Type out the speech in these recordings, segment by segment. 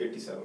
87,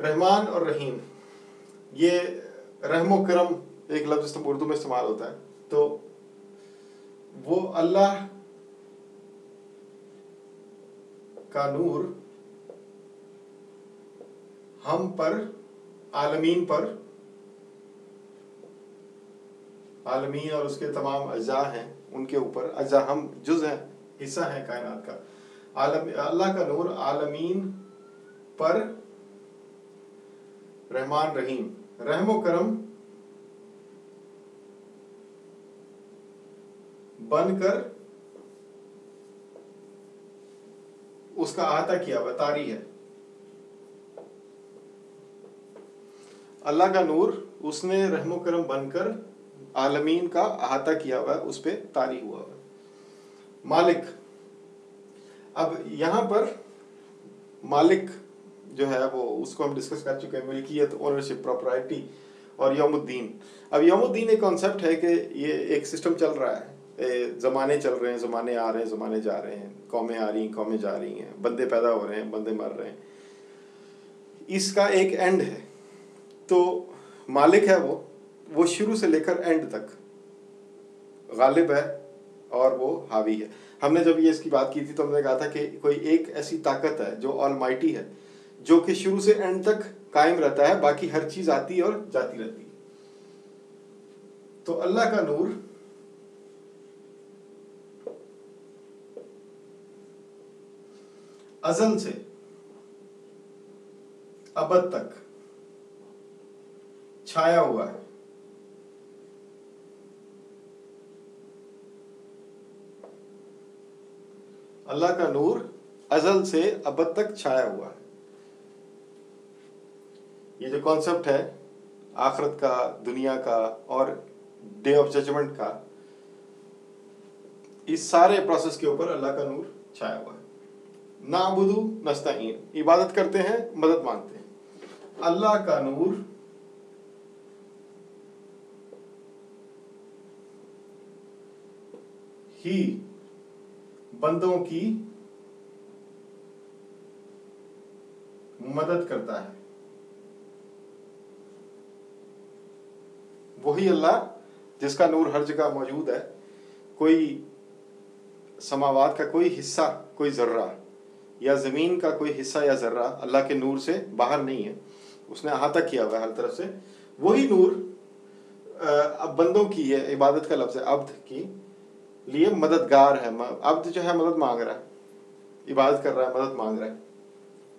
رحمان اور رحیم، یہ رحم و کرم ایک لفظ اردو میں استعمال ہوتا ہے، تو وہ اللہ کا نور ہم پر، عالمین پر، عالمین اور اس کے تمام اجزاء ہیں ان کے اوپر، اجزاء ہم جز ہیں، حصہ ہیں کائنات کا، اللہ کا نور عالمین پر رحمان رحیم، رحم و کرم بن کر اس کا احاطہ کیا ہوا طاری ہے۔ اللہ کا نور اس نے رحم و کرم بن کر عالمین کا احاطہ کیا ہوا ہے، اس پہ طاری ہوا ہوا ہے۔ مالک، اب یہاں پر مالک جو ہے وہ اس کو ہم ڈسکس کر چکے ہیں، ملکیت، اونرشپ، پراپرائٹی اور یوم الدین۔ اب یوم الدین ایک کانسیپٹ ہے کہ یہ ایک سسٹم چل رہا ہے، زمانے چل رہے ہیں، زمانے آ رہے ہیں، زمانے جا رہے ہیں، قومیں آ رہی ہیں، قومیں جا رہی ہیں، بندے پیدا ہو رہے ہیں، بندے مر رہے ہیں، اس کا ایک اینڈ ہے۔ تو مالک ہے وہ شروع سے لے کر اینڈ تک غالب ہے اور وہ حاوی ہے۔ ہم نے جب یہ اس کی بات کی تھی تو ہم نے کہا تھا کہ کوئی ایک ایسی طاقت ہے جو آل مائٹی ہے، جو کہ شروع سے اینڈ تک قائم رہتا ہے، باقی ہر چیز آتی اور جاتی رہتی ہے۔ تو اللہ کا نور ازل سے ابد تک چھایا ہوا ہے۔ اللہ کا نور ازل سے ابد تک چھایا ہوا ہے۔ یہ جو کانسیپٹ ہے آخرت کا، دنیا کا اور ڈے آف ججمنٹ کا، اس سارے پروسیس کے اوپر اللہ کا نور چھایا ہوا ہے۔ نعبدو نستعین، عبادت کرتے ہیں، مدد مانگتے ہیں۔ اللہ کا نور ہی بندوں کی مدد کرتا ہے۔ وہی اللہ جس کا نور ہر جگہ موجود ہے، کوئی سماوات کا کوئی حصہ، کوئی ذرہ یا زمین کا کوئی حصہ یا ذرہ اللہ کے نور سے باہر نہیں ہے، اس نے احاطہ کیا ہوا ہے ہر طرف سے۔ وہی نور اب بندوں کی، یہ عبادت کا لفظ ہے، عبد کی لیے مددگار ہے۔ عبد جو ہے مدد مانگ رہا ہے، عبادت کر رہا ہے، مدد مانگ رہا ہے،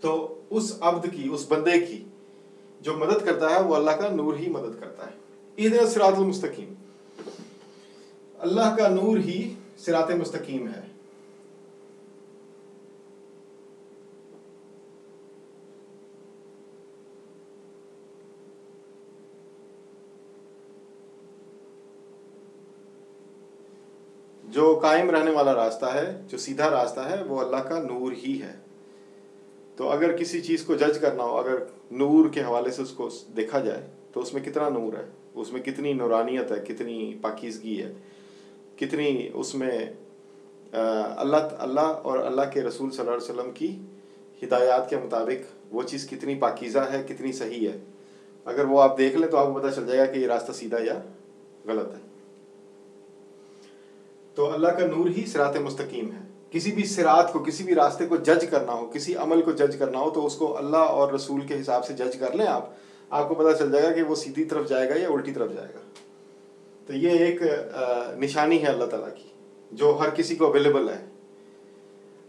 تو اس عبد کی، اس بندے کی جو مدد کرتا ہے وہ اللہ کا نور ہی مدد کرتا ہے۔ اہدنا الصراط المستقیم، اللہ کا نور ہی صراط مستقیم ہے۔ جو قائم رہنے والا راستہ ہے، جو سیدھا راستہ ہے، وہ اللہ کا نور ہی ہے۔ تو اگر کسی چیز کو جج کرنا ہو، اگر نور کے حوالے سے اس کو دیکھا جائے تو اس میں کتنا نور ہے، اس میں کتنی نورانیت ہے، کتنی پاکیزگی ہے، کتنی اس میں اللہ اور اللہ کے رسول صلی اللہ علیہ وسلم کی ہدایات کے مطابق وہ چیز کتنی پاکیزہ ہے، کتنی صحیح ہے۔ اگر وہ آپ دیکھ لیں تو آپ کو پتہ چل جائے گا کہ یہ راستہ سیدھا یا غلط ہے۔ تو اللہ کا نور ہی صراط مستقیم ہے۔ کسی بھی صراط کو، کسی بھی راستے کو جج کرنا ہو، کسی عمل کو جج کرنا ہو تو اس کو اللہ اور رسول کے حساب سے جج کر لیں آپ کو پتہ چل جائے گا کہ وہ سیدھی طرف جائے گا یا الٹی طرف جائے گا۔ تو یہ ایک نشانی ہے اللہ تعالیٰ کی جو ہر کسی کو اویلیبل ہے۔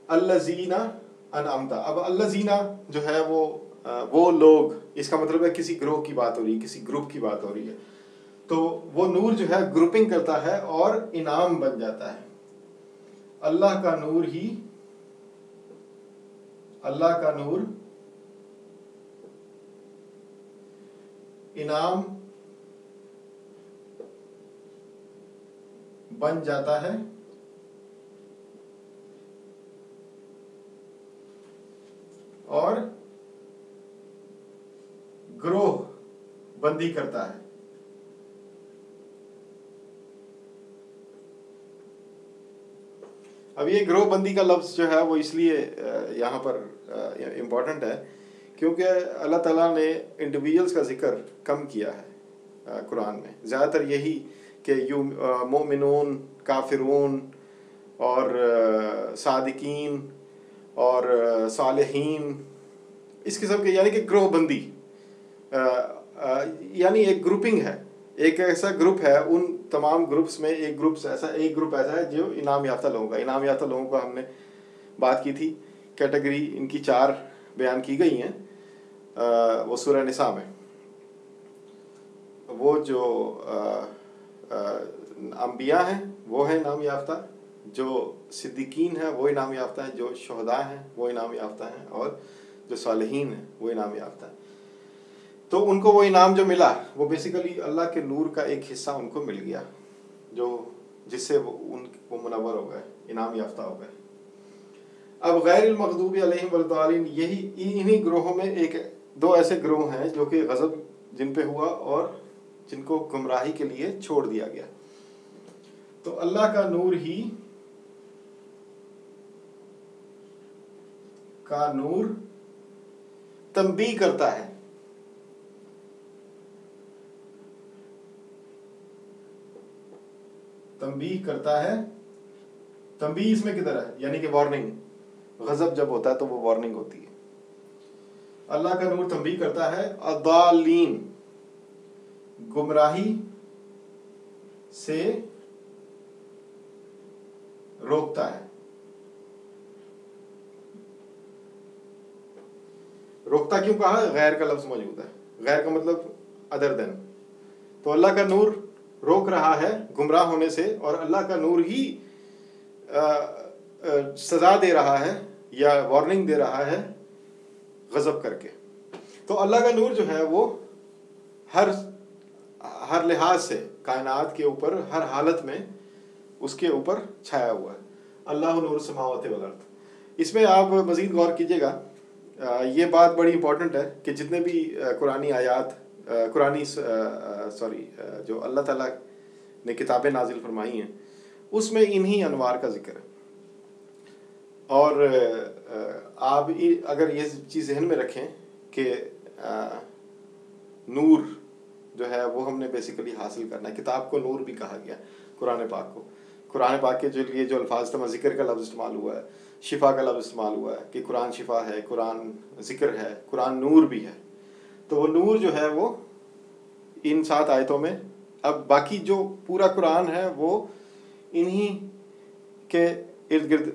الذین انعمت، اب الذین جو ہے وہ لوگ، اس کا مطلب ہے کسی گروہ کی بات ہو رہی ہے، کسی گروپ کی بات ہو رہی ہے، تو وہ نور جو ہے گروپنگ کرتا ہے اور انعام بن جاتا ہے۔ اللہ کا نور ہی، اللہ کا نور انعام بن جاتا ہے اور گروہ بندی کرتا ہے۔ اب یہ گروہ بندی کا لفظ جو ہے وہ اس لیے یہاں پر امپورٹنٹ ہے کیونکہ اللہ تعالیٰ نے انڈیویجولس کا ذکر کم کیا ہے قرآن میں. زیادہ تر یہی کہ مومنون، کافرون اور صادقین اور صالحین، اس قسم کے، یعنی کہ گروہ بندی، یعنی ایک گروپنگ ہے، ایک ایسا گروپ ہے. ان تمام گروپس میں ایک گروپ ایسا ہے جو انعام یافتہ لوگوں کا. انعام یافتہ لوگوں کا ہم نے بات کی تھی، کیٹیگری ان کی 4 بیان کی گئی ہیں وہ سورہ نساء میں. وہ جو انبیاء ہیں وہ ہیں انعام یافتہ، جو صدیقین ہیں وہ انعام یافتہ ہیں، جو شہداء ہیں وہ انعام یافتہ ہیں، اور جو صالحین ہیں وہ انعام یافتہ ہیں. تو ان کو وہ انعام جو ملا وہ بیسیکلی اللہ کے نور کا ایک حصہ ان کو مل گیا، جس سے وہ منور ہو گئے، انعام یافتہ ہو گئے. اب غیر المغضوب علیہم والضالین، انہی گروہوں میں 2 ایسے گروہ ہیں جو کہ غضب جن پہ ہوا اور جن کو گمراہی کے لیے چھوڑ دیا گیا. تو اللہ کا نور ہی تنبیہ کرتا ہے. تنبیہ کرتا ہے، تنبیہ اس میں کدھر ہے؟ یعنی کہ وارننگ. غضب جب ہوتا ہے تو وہ وارننگ ہوتی ہے. اللہ کا نور تنبیہ کرتا ہے، الضالین، گمراہی سے روکتا ہے. روکتا کیوں کہا؟ غیر کا لفظ موجود ہے. غیر کا مطلب ادر دین. تو اللہ کا نور روک رہا ہے گمراہ ہونے سے، اور اللہ کا نور ہی سزا دے رہا ہے یا وارننگ دے رہا ہے غضب کر کے. تو اللہ کا نور جو ہے وہ ہر لحاظ سے کائنات کے اوپر، ہر حالت میں اس کے اوپر چھایا ہوا ہے. اللہ نور السماوات والارض. اس میں آپ مزید غور کیجئے گا، یہ بات بڑی امپورٹنٹ ہے کہ جتنے بھی جو اللہ تعالیٰ نے کتابیں نازل فرمائی ہیں اس میں انہی انوار کا ذکر ہے. اور آپ اگر یہ چیز ذہن میں رکھیں کہ نور جو ہے وہ ہم نے بیسیکلی حاصل کرنا ہے. کتاب کو نور بھی کہا گیا، قرآن پاک کو. قرآن پاک کے لیے جو الفاظ تھا، ذکر کا لفظ استعمال ہوا ہے، شفا کا لفظ استعمال ہوا ہے کہ قرآن شفا ہے، قرآن ذکر ہے، قرآن نور بھی ہے. تو وہ نور جو ہے وہ ان 7 آیتوں میں. اب باقی جو پورا قرآن ہے وہ انہی کے ارد گرد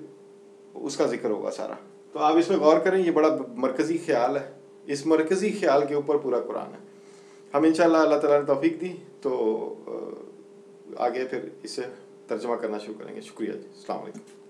اس کا ذکر ہوگا سارا. تو آپ اس میں غور کریں، یہ بڑا مرکزی خیال ہے. اس مرکزی خیال کے اوپر پورا قرآن ہے. ہم انشاءاللہ اللہ تعالیٰ نے توفیق دی تو آگے پھر اسے ترجمہ کرنا شروع کریں گے. شکریہ جی. السلام علیکم.